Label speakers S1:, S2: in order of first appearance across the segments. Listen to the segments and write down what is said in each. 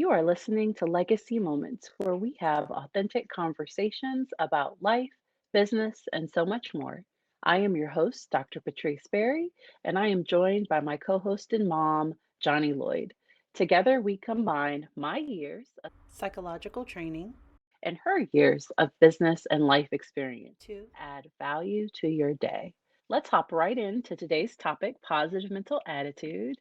S1: You are listening to Legacy Moments, where we have authentic conversations about life, business, and so much more. I am your host, Dr. Patrice Berry, and I am joined by my co host and mom, Johnny Lloyd. Together, we combine my years of psychological training and her years of business and life experience to add value to your day. Let's hop right into today's topic, positive mental attitude.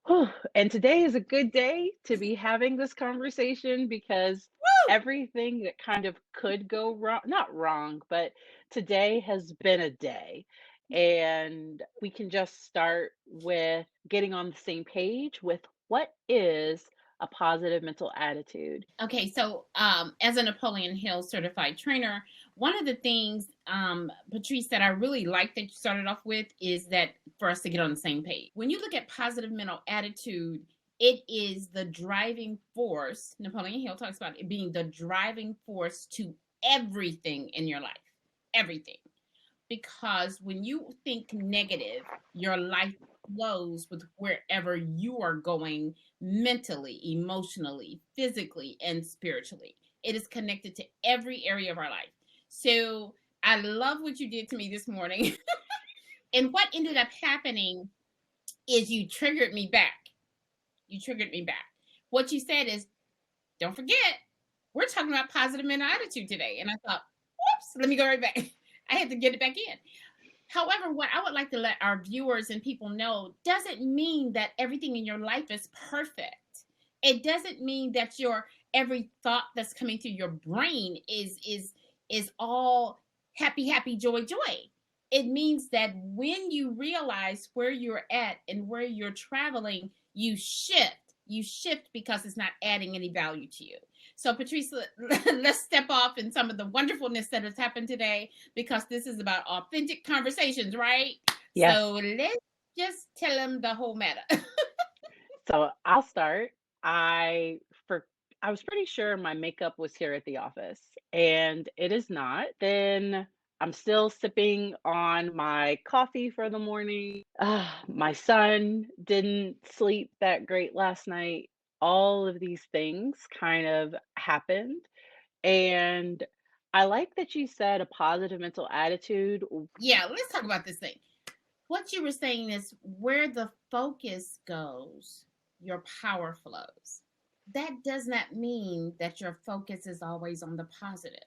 S1: Whew, and today is a good day to be having this conversation because everything that kind of could go wrong, not wrong, but today has been a day. And we can just start with getting on the same page with what is a positive mental attitude.
S2: Okay, so as a Napoleon Hill certified trainer, one of the things, Patrice, that I really like that you started off with is that for us to get on the same page. When you look at positive mental attitude, it is the driving force. Napoleon Hill talks about it being the driving force to everything in your life, everything. Because when you think negative, your life flows with wherever you are going mentally, emotionally, physically, and spiritually. It is connected to every area of our life. So I love what you did to me this morning. And what ended up happening is you triggered me back. You triggered me back. What you said is, don't forget, we're talking about positive mental attitude today. And I thought, whoops, let me go right back. I had to get it back in. However, what I would like to let our viewers and people know doesn't mean that everything in your life is perfect. It doesn't mean that your every thought that's coming through your brain is all happy, happy, joy, joy. It means that when you realize where you're at and where you're traveling, you shift. You shift because it's not adding any value to you. So, Patrice, let's step off in some of the wonderfulness that has happened today because this is about authentic conversations, right?
S1: Yes.
S2: So let's just tell them the whole matter.
S1: So I'll start. I for I was pretty sure my makeup was here at the office, and it is not. Then I'm still sipping on my coffee for the morning. My son didn't sleep that great last night. All of these things kind of happened, and I like that you said a positive mental attitude.
S2: Yeah, let's talk about this thing. What you were saying is where the focus goes, your power flows. That does not mean that your focus is always on the positive.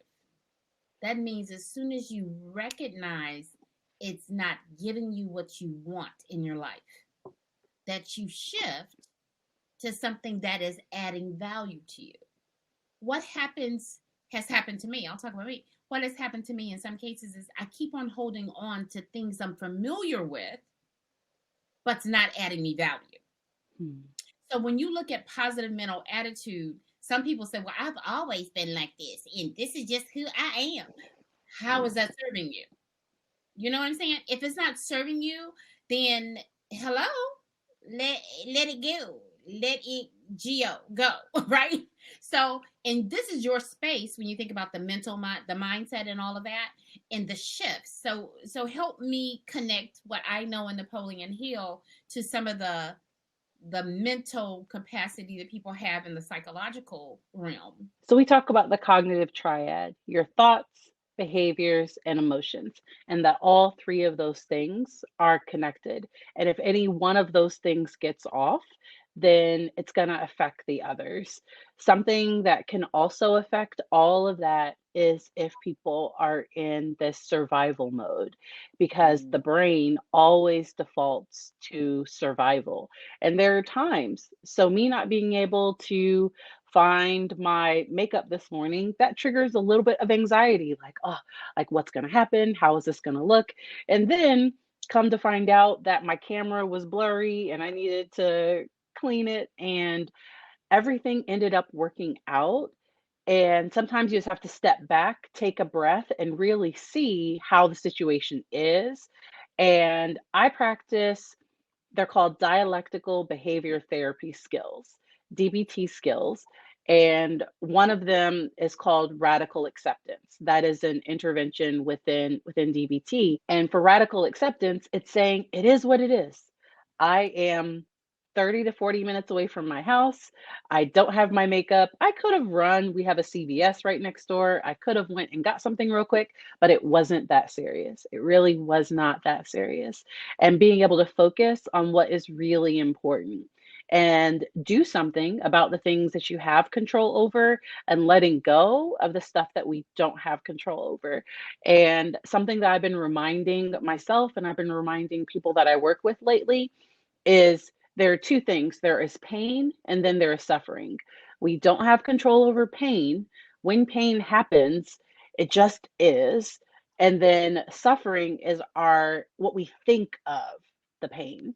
S2: That means as soon as you recognize it's not giving you what you want in your life, that you shift to something that is adding value to you. What happens has happened to me. I'll talk about me. What has happened to me in some cases is I keep on holding on to things I'm familiar with, but it's not adding me value.
S1: Hmm.
S2: So when you look at positive mental attitude, some people say, well, I've always been like this, and this is just who I am. How is that serving you? You know what I'm saying? If it's not serving you, then hello, let it go. Let it go, right? So, and this is your space when you think about the mental mind, the mindset and all of that, and the shifts. So help me connect what I know in Napoleon Hill to some of the mental capacity that people have in the psychological realm.
S1: So we talk about the cognitive triad, your thoughts, behaviors, and emotions, and that all three of those things are connected. And if any one of those things gets off, then it's going to affect the others. Something that can also affect all of that is if people are in this survival mode, because the brain always defaults to survival. And there are times, so me not being able to find my makeup this morning, that triggers a little bit of anxiety, like, oh, like what's going to happen? How is this going to look? And then come to find out that my camera was blurry and I needed to clean it, and everything ended up working out. And sometimes you just have to step back, take a breath, and really see how the situation is. And I practice, they're called dialectical behavior therapy skills, DBT skills. And one of them is called radical acceptance. That is an intervention within DBT. And for radical acceptance, it's saying it is what it is. I am 30 to 40 minutes away from my house. I don't have my makeup. I could have run. We have a CVS right next door. I could have went and got something real quick, but it wasn't that serious. It really was not that serious. And being able to focus on what is really important and do something about the things that you have control over and letting go of the stuff that we don't have control over. And something that I've been reminding myself and I've been reminding people that I work with lately is there are two things. There is pain and then there is suffering. We don't have control over pain. When pain happens, it just is. And then suffering is our what we think of the pain,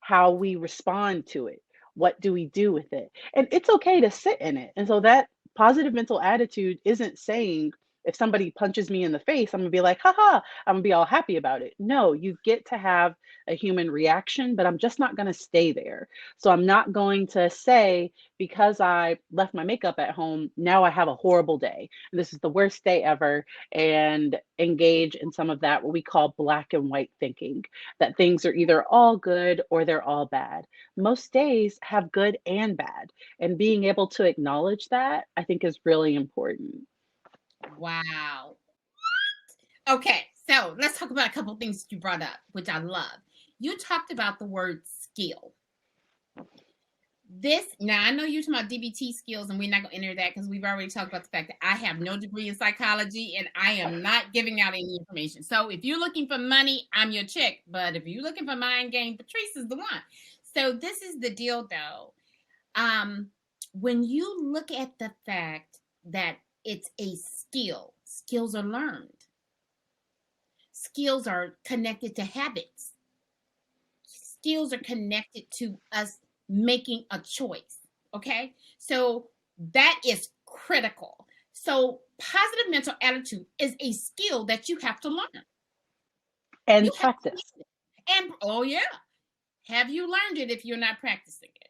S1: how we respond to it. What do we do with it? And it's okay to sit in it. And so that positive mental attitude isn't saying if somebody punches me in the face, I'm gonna be like, haha, I'm gonna be all happy about it. No, you get to have a human reaction, but I'm just not going to stay there. So I'm not going to say, because I left my makeup at home, now I have a horrible day. This is the worst day ever, and engage in some of that, what we call black and white thinking, that things are either all good or they're all bad. Most days have good and bad. And being able to acknowledge that, I think, is really important.
S2: Wow. Okay, so let's talk about a couple of things you brought up, which I love. You talked about the word skill. This, now I know you're talking about DBT skills, and we're not going to enter that because we've already talked about the fact that I have no degree in psychology and I am not giving out any information. So if you're looking for money, I'm your chick. But if you're looking for mind game, Patrice is the one. So this is the deal, though. When you look at the fact that it's a skill, skills are learned. Skills are connected to habits. Skills are connected to us making a choice. Okay. So that is critical. So positive mental attitude is a skill that you have to learn.
S1: And
S2: You have to
S1: practice.
S2: learn it. And oh yeah. Have you learned it if you're not practicing it?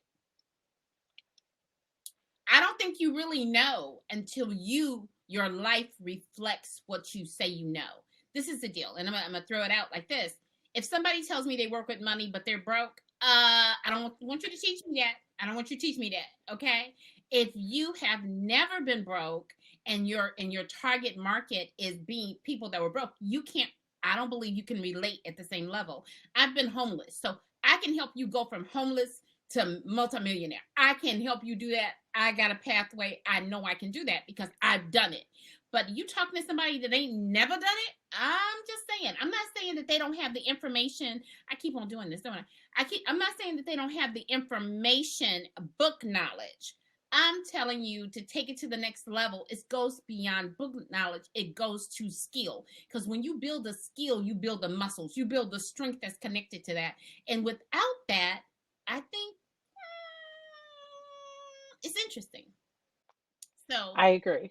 S2: I don't think you really know until your life reflects what you say you know. This is the deal. And I'm gonna throw it out like this. If somebody tells me they work with money, but they're broke, I don't want you to teach me that. I don't want you to teach me that. Okay. If you have never been broke and your target market is being people that were broke, you can't, I don't believe you can relate at the same level. I've been homeless. So I can help you go from homeless to multimillionaire. I can help you do that. I got a pathway. I know I can do that because I've done it. But you talking to somebody that ain't never done it, I'm just saying. I'm not saying that they don't have the information. I keep on doing this, don't I? I'm not saying that they don't have the information, book knowledge. I'm telling you to take it to the next level. It goes beyond book knowledge. It goes to skill. Because when you build a skill, you build the muscles. You build the strength that's connected to that. And without that, I think it's interesting. So
S1: I agree.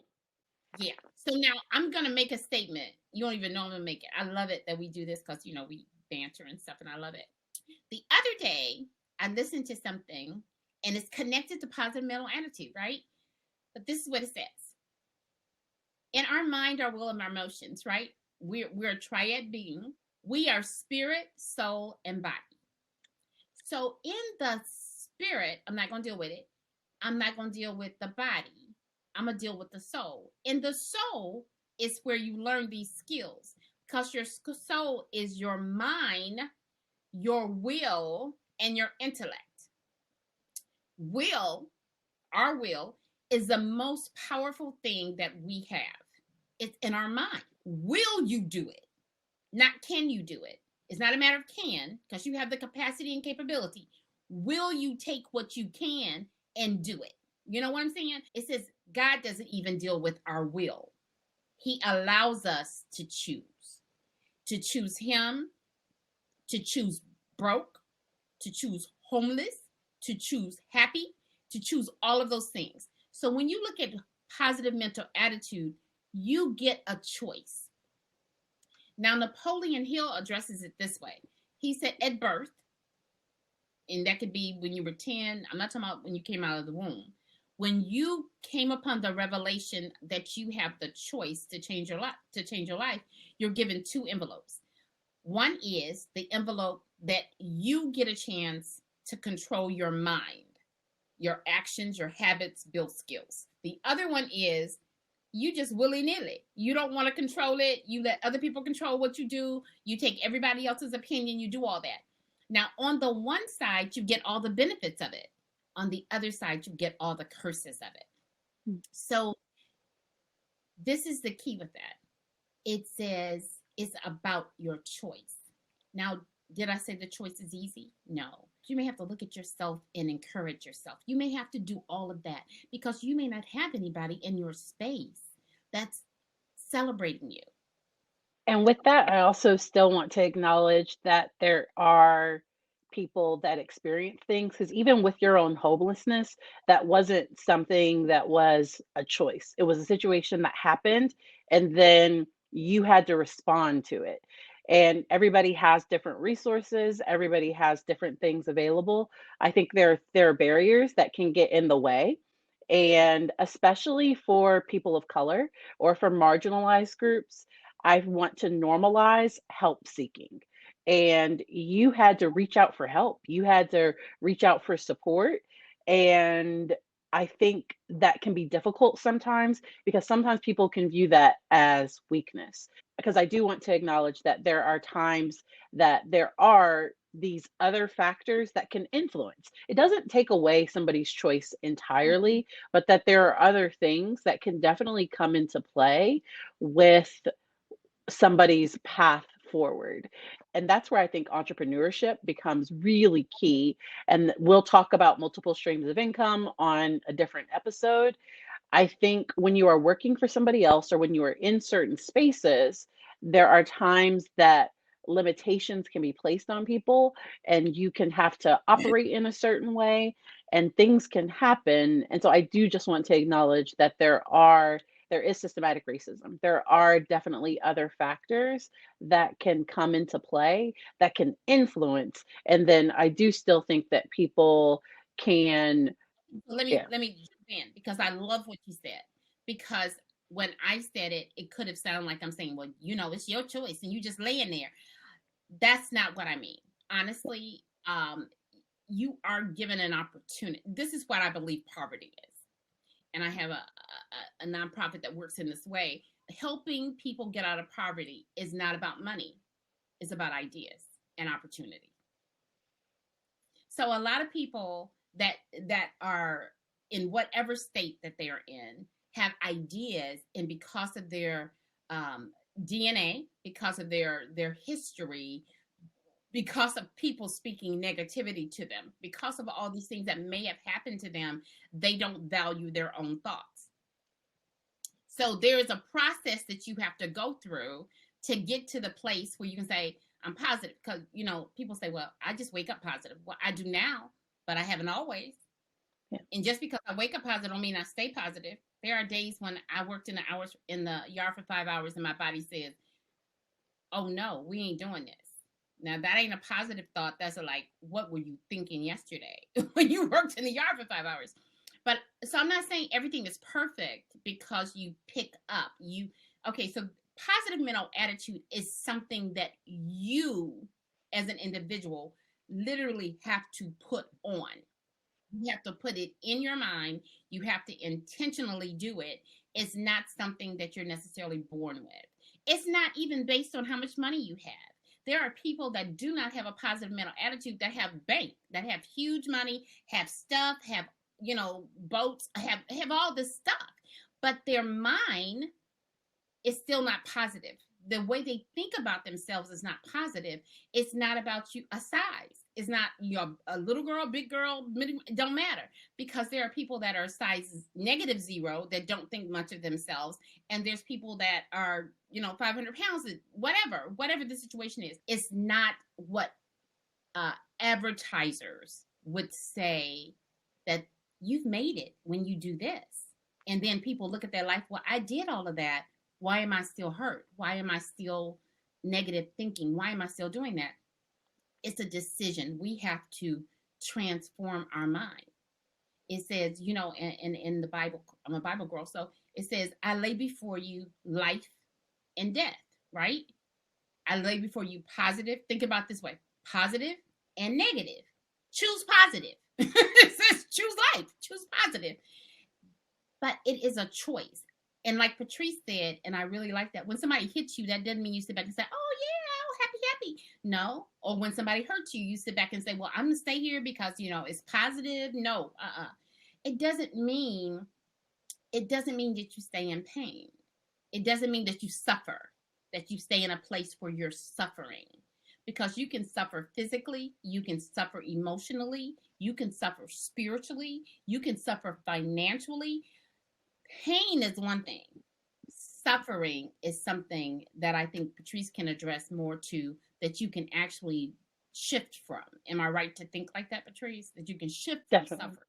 S2: yeah. So now I'm gonna make a statement. You don't even know I'm gonna make it. I love it that we do this because we banter and stuff, and I love it. The other day, I listened to something, and it's connected to positive mental attitude, right? But this is what it says: in our mind, our will, and our emotions, right? We're a triad being. We are spirit, soul, and body. So in the spirit, I'm not gonna deal with it. I'm not gonna deal with the body. I'm gonna deal with the soul. In the soul is where you learn these skills because your soul is your mind, your will, and your intellect. Will, our will, is the most powerful thing that we have. It's in our mind. Will you do it? Not can you do it? It's not a matter of can, because you have the capacity and capability. Will you take what you can and do it? You know what I'm saying? It says God doesn't even deal with our will. He allows us to choose him, to choose broke, to choose homeless, to choose happy, to choose all of those things. So when you look at positive mental attitude, you get a choice. Now, Napoleon Hill addresses it this way. He said at birth, and that could be when you were 10. I'm not talking about when you came out of the womb. When you came upon the revelation that you have the choice to change your life, you're given two envelopes. One is the envelope that you get a chance to control your mind. Your actions, your habits build skills. The other one is you just willy-nilly. You don't want to control it. You let other people control what you do. You take everybody else's opinion. You do all that. Now, on the one side, you get all the benefits of it. On the other side, you get all the curses of it. So this is the key with that. It says it's about your choice. Now, did I say the choice is easy? No. You may have to look at yourself and encourage yourself. You may have to do all of that because you may not have anybody in your space that's celebrating you.
S1: And with that, I also still want to acknowledge that there are people that experience things, because even with your own homelessness, that wasn't something that was a choice. It was a situation that happened, and then you had to respond to it. And everybody has different resources, everybody has different things available. I think there are barriers that can get in the way. And especially for people of color or for marginalized groups, I want to normalize help seeking. And you had to reach out for help. You had to reach out for support. And I think that can be difficult sometimes because sometimes people can view that as weakness. Because I do want to acknowledge that there are times that there are these other factors that can influence. It doesn't take away somebody's choice entirely, but that there are other things that can definitely come into play with somebody's path forward. And that's where I think entrepreneurship becomes really key. And we'll talk about multiple streams of income on a different episode. I think when you are working for somebody else or when you are in certain spaces, there are times that limitations can be placed on people and you can have to operate in a certain way and things can happen. And so I do just want to acknowledge that there is systematic racism. There are definitely other factors that can come into play that can influence. And then I do still think that people can,
S2: Let me
S1: yeah.
S2: let me jump in because I love what you said. Because when I said it, it could have sounded like I'm saying, well, it's your choice and you just laying there. That's not what I mean. Honestly, you are given an opportunity. This is what I believe poverty is. And I have a nonprofit that works in this way. Helping people get out of poverty is not about money. It's about ideas and opportunity. So a lot of people that are in whatever state that they are in have ideas, and because of their DNA, because of their history, because of people speaking negativity to them, because of all these things that may have happened to them, they don't value their own thoughts. So there is a process that you have to go through to get to the place where you can say, I'm positive. Because, people say, well, I just wake up positive. Well, I do now, but I haven't always.
S1: Yeah.
S2: And just because I wake up positive don't mean I stay positive. There are days when I worked in the yard for 5 hours and my body says, oh no, we ain't doing this. Now that ain't a positive thought. That's what were you thinking yesterday when you worked in the yard for 5 hours? But so I'm not saying everything is perfect because you pick up. So positive mental attitude is something that you as an individual literally have to put on. You have to put it in your mind. You have to intentionally do it. It's not something that you're necessarily born with. It's not even based on how much money you have. There are people that do not have a positive mental attitude that have bank, that have huge money, have stuff, have boats, have all this stuff, but their mind is still not positive. The way they think about themselves is not positive. It's not about a size. It's not a little girl, big girl, it don't matter, because there are people that are size -0 that don't think much of themselves, and there's people that are 500 pounds, whatever the situation is. It's not what advertisers would say that you've made it when you do this. And then people look at their life, well, I did all of that. Why am I still hurt? Why am I still negative thinking? Why am I still doing that? It's a decision. We have to transform our mind. It says, in the Bible, I'm a Bible girl, so it says, I lay before you life and death, right? I lay before you positive. Think about this way: positive and negative. choose positive. It says choose life, choose positive. But it is a choice. And like Patrice said, and I really like that, when somebody hits you, that doesn't mean you sit back and say, oh yeah, oh, happy, happy. No. Or when somebody hurts you, you sit back and say, well, I'm going to stay here because, it's positive. No, It doesn't mean that you stay in pain. It doesn't mean that you suffer, that you stay in a place where you're suffering. Because you can suffer physically, you can suffer emotionally, you can suffer spiritually, you can suffer financially. Pain is one thing. Suffering is something that I think Patrice can address more to, that you can actually shift from. Am I right to think like that, Patrice? That you can shift from
S1: Definitely.
S2: suffering.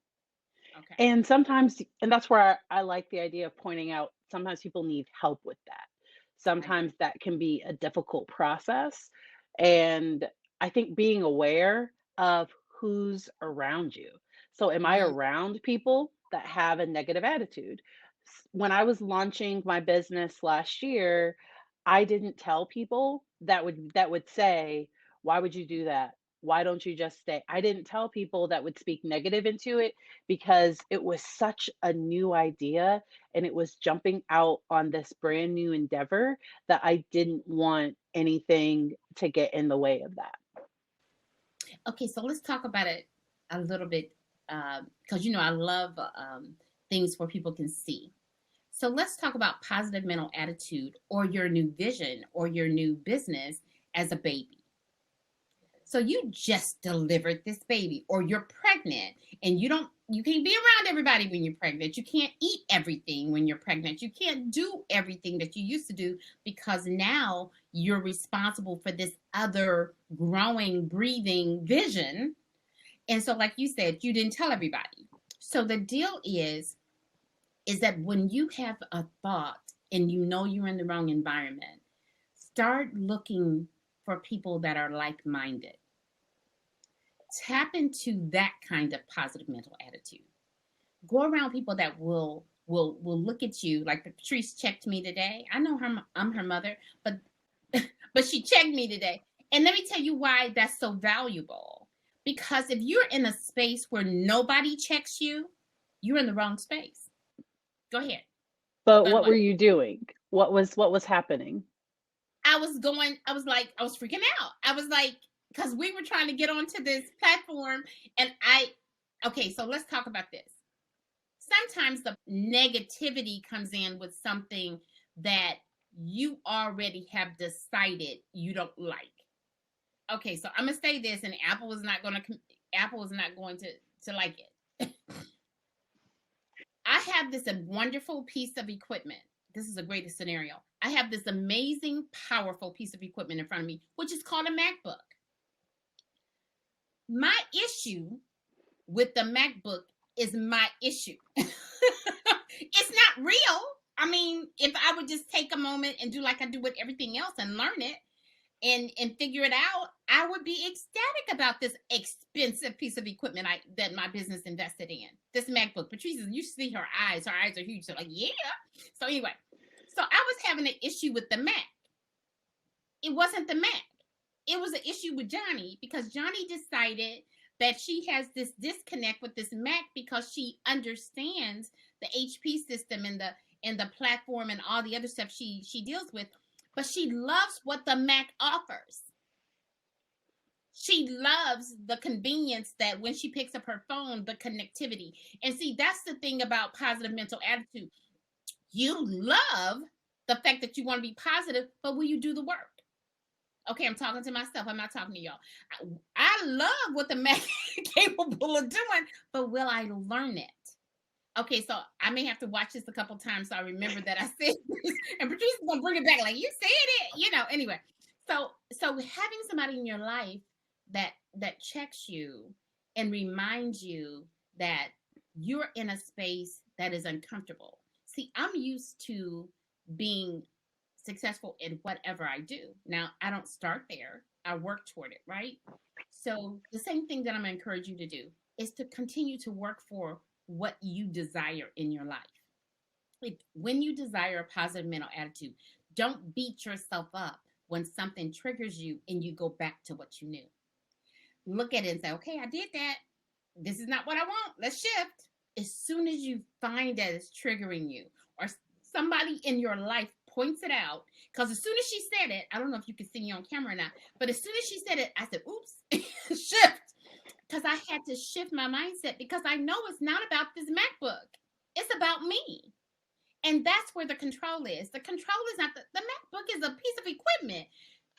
S2: Okay.
S1: And sometimes, and that's where I like the idea of pointing out sometimes people need help with that.
S2: I agree.
S1: Sometimes that can be a difficult process. And I think being aware of who's around you. So, am I
S2: Mm,
S1: around people that have a negative attitude? When I was launching my business last year, I didn't tell people that would say, "Why would you do that? Why don't you just stay?" I didn't tell people that would speak negative into it because it was such a new idea and it was jumping out on this brand new endeavor that I didn't want anything to get in the way of that.
S2: okay, so let's talk about it a little bit because I love things where people can see. So let's talk about positive mental attitude or your new vision or your new business as a baby. So you just delivered this baby or you're pregnant and you can't be around everybody when you're pregnant. You can't eat everything when you're pregnant. You can't do everything that you used to do because now you're responsible for this other growing, breathing vision. And so like you said, you didn't tell everybody. So the deal is that when you have a thought and you're in the wrong environment, start looking for people that are like-minded. Tap into that kind of positive mental attitude. Go around people that will look at you like Patrice checked me today. I know I'm her mother, but but she checked me today. And let me tell you why that's so valuable. Because if you're in a space where nobody checks you, you're in the wrong space. Go ahead.
S1: But
S2: Go ahead.
S1: what were you doing? What was happening?
S2: I was freaking out. I was like, because we were trying to get onto this platform and okay, so let's talk about this. Sometimes the negativity comes in with something that you already have decided you don't like. Okay, so I'm gonna say this, and Apple is not going to like it. I have this wonderful piece of equipment. This is a great scenario. I have this amazing, powerful piece of equipment in front of me, which is called a MacBook. My issue with the MacBook is my issue. It's not real. I mean, if I would just take a moment and do like I do with everything else and learn it and figure it out, I would be ecstatic about this expensive piece of equipment that my business invested in. This MacBook. Patrice, you see her eyes. Her eyes are huge. So like, yeah. So anyway, so I was having an issue with the Mac. It wasn't the Mac. It was an issue with Johnny because Johnny decided that she has this disconnect with this Mac because she understands the HP system and the platform and all the other stuff she deals with, but she loves what the Mac offers. She loves the convenience that when she picks up her phone, the connectivity. And see, that's the thing about positive mental attitude. You love the fact that you want to be positive, but will you do the work? Okay, I'm talking to myself. I'm not talking to y'all. I love what the Mac is capable of doing, but will I learn it? Okay, so I may have to watch this a couple times so I remember that I said this. And Patrice is gonna bring it back like you said it, Anyway, so having somebody in your life that checks you and reminds you that you're in a space that is uncomfortable. See, I'm used to being successful in whatever I do. Now, I don't start there. I work toward it, right? So the same thing that I'm gonna encourage you to do is to continue to work for what you desire in your life. When you desire a positive mental attitude, don't beat yourself up when something triggers you and you go back to what you knew. Look at it and say, okay, I did that. this is not what I want. Let's shift. As soon as you find that it's triggering you, or somebody in your life points it out, because as soon as she said it, I don't know if you can see me on camera or not, but as soon as she said it, I said, oops, shift. Because I had to shift my mindset, because I know it's not about this MacBook. It's about me. And that's where the control is. The control is not the MacBook is a piece of equipment.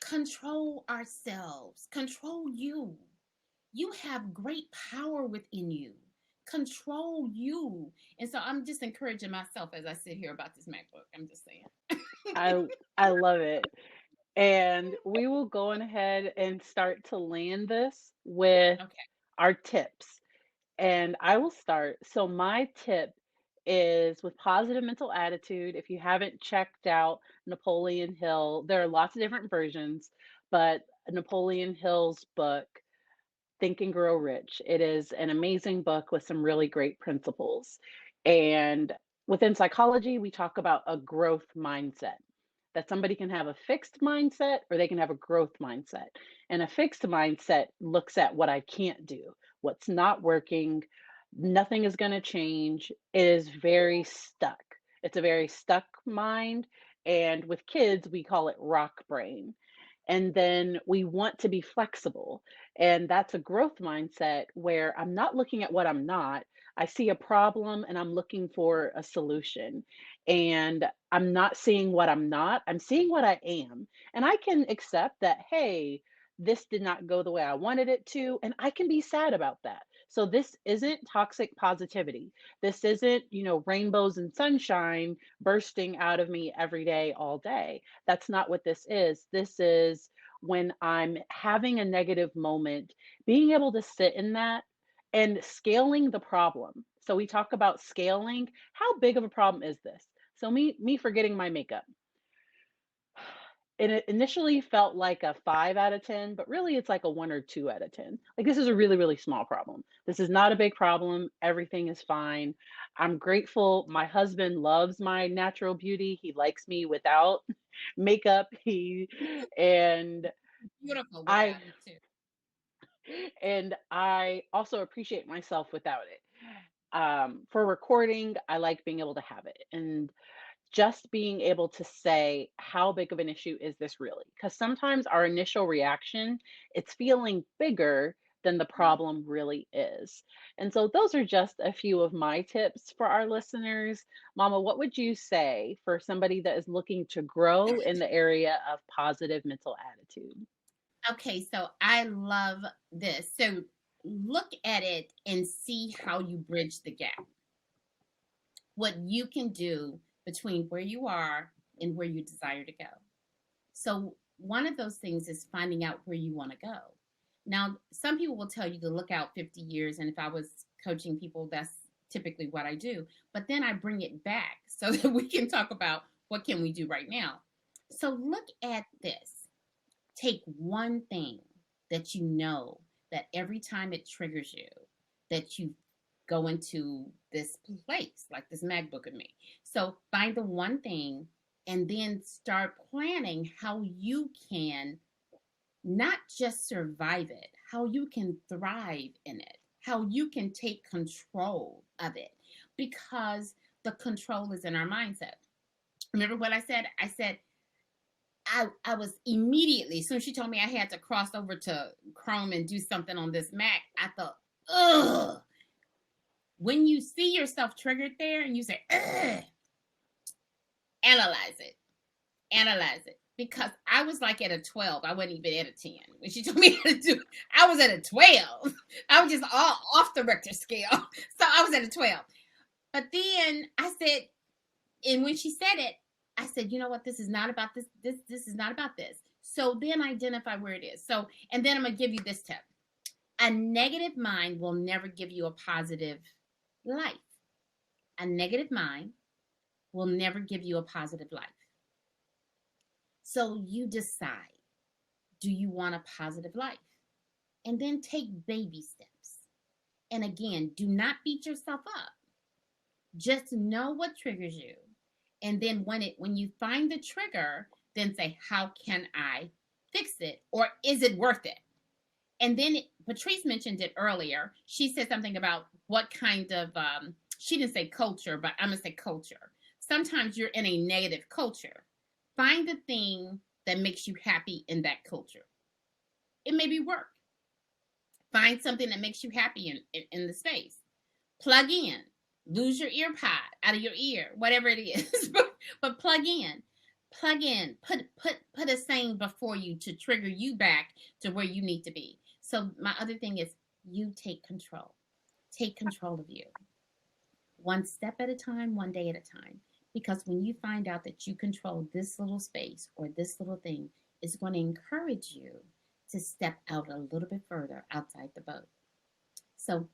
S2: Control ourselves. Control you. You have great power within you. Control you. And so I'm just encouraging myself as I sit here about this MacBook. I'm just saying.
S1: I I love it. And we will go on ahead and start to land this with
S2: Okay.
S1: our tips. And I will start. So my tip is with positive mental attitude. If you haven't checked out Napoleon Hill, there are lots of different versions, but Napoleon Hill's book, Think and Grow Rich. It is an amazing book with some really great principles. And within psychology, we talk about a growth mindset, that somebody can have a fixed mindset or they can have a growth mindset. And a fixed mindset looks at what I can't do, what's not working, nothing is going to change. It is very stuck. It's a very stuck mind. And with kids, we call it rock brain. And then we want to be flexible. And that's a growth mindset where I'm not looking at what I'm not. I see a problem and I'm looking for a solution. And I'm not seeing what I'm not, I'm seeing what I am. And I can accept that, hey, this did not go the way I wanted it to. And I can be sad about that. So this isn't toxic positivity. This isn't, rainbows and sunshine bursting out of me every day, all day. That's not what this is. This is when I'm having a negative moment, being able to sit in that and scaling the problem. So we talk about scaling. How big of a problem is this? So me forgetting my makeup. It initially felt like a 5 out of 10, but really it's like a 1 or 2 out of 10. Like this is a really, really small problem. This is not a big problem. Everything is fine. I'm grateful. My husband loves my natural beauty. He likes me without makeup. He and
S2: Beautiful
S1: I
S2: without it too.
S1: and I also appreciate myself without it. For recording, I like being able to have it. And just being able to say, how big of an issue is this really? Because sometimes our initial reaction, it's feeling bigger than the
S2: Mm.
S1: problem really is. And so those are just a few of my tips for our listeners. Mama, what would you say for somebody that is looking to grow in the area of positive mental attitude?
S2: Okay, so I love this. So look at it and see how you bridge the gap. What you can do between where you are and where you desire to go. So one of those things is finding out where you want to go. Now, some people will tell you to look out 50 years, and if I was coaching people, that's typically what I do. But then I bring it back so that we can talk about what can we do right now. So look at this. Take one thing that you know that every time it triggers you, that you go into this place, like this MacBook of me. So find the one thing and then start planning how you can not just survive it, how you can thrive in it, how you can take control of it, because the control is in our mindset. Remember what I said? I said, I was immediately, as soon as she told me I had to cross over to Chrome and do something on this Mac, I thought, ugh. When you see yourself triggered there and you say, ugh, analyze it. Analyze it. Because I was like at a 12. I wasn't even at a 10. When she told me how to do it, I was at a 12. I was just all off the Richter scale. So I was at a 12. But then I said, and when she said it, I said, you know what? This is not about this. This is not about this. So then identify where it is. So, and then I'm going to give you this tip. A negative mind will never give you a positive life. A negative mind will never give you a positive life. So you decide, do you want a positive life? And then take baby steps. And again, do not beat yourself up. Just know what triggers you. And then when you find the trigger, then say, how can I fix it? Or is it worth it? And then Patrice mentioned it earlier. She said something about what kind of, she didn't say culture, but I'm going to say culture. Sometimes you're in a negative culture. Find the thing that makes you happy in that culture. It may be work. Find something that makes you happy in the space. Plug in. Lose your ear pod out of your ear, whatever it is. but plug in. Plug in. Put a saying before you to trigger you back to where you need to be. So my other thing is you take control. Take control of you. One step at a time, one day at a time. Because when you find out that you control this little space or this little thing, it's going to encourage you to step out a little bit further outside the boat. So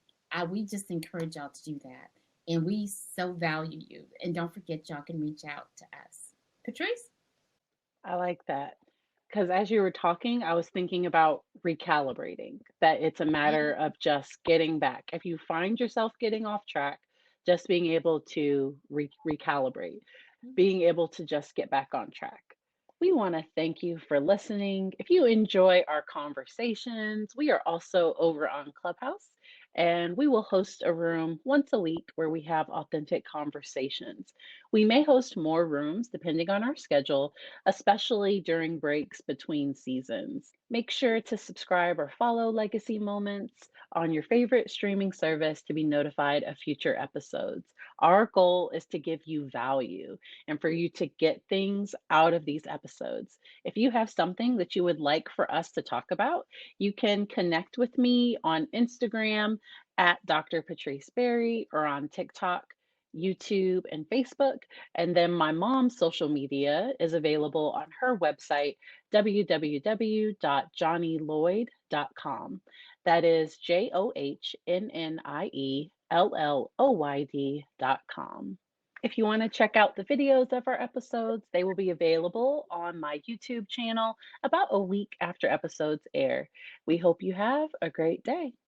S2: we just encourage y'all to do that. And we so value you. And don't forget, y'all can reach out to us. Patrice?
S1: I like that. Because as you were talking, I was thinking about recalibrating, that it's a matter
S2: Mm-hmm.
S1: of just getting back. If you find yourself getting off track, just being able to recalibrate, being able to just get back on track. We want to thank you for listening. If you enjoy our conversations, we are also over on Clubhouse, and we will host a room once a week where we have authentic conversations. We may host more rooms depending on our schedule, especially during breaks between seasons. Make sure to subscribe or follow Legacy Moments on your favorite streaming service to be notified of future episodes. Our goal is to give you value and for you to get things out of these episodes. If you have something that you would like for us to talk about, you can connect with me on Instagram at Dr. Patrice Berry or on TikTok, YouTube, and Facebook. And then my mom's social media is available on her website, www.johnnylloyd.com. That is JOHNNIELLOYD.com. If you want to check out the videos of our episodes, they will be available on my YouTube channel about a week after episodes air. We hope you have a great day.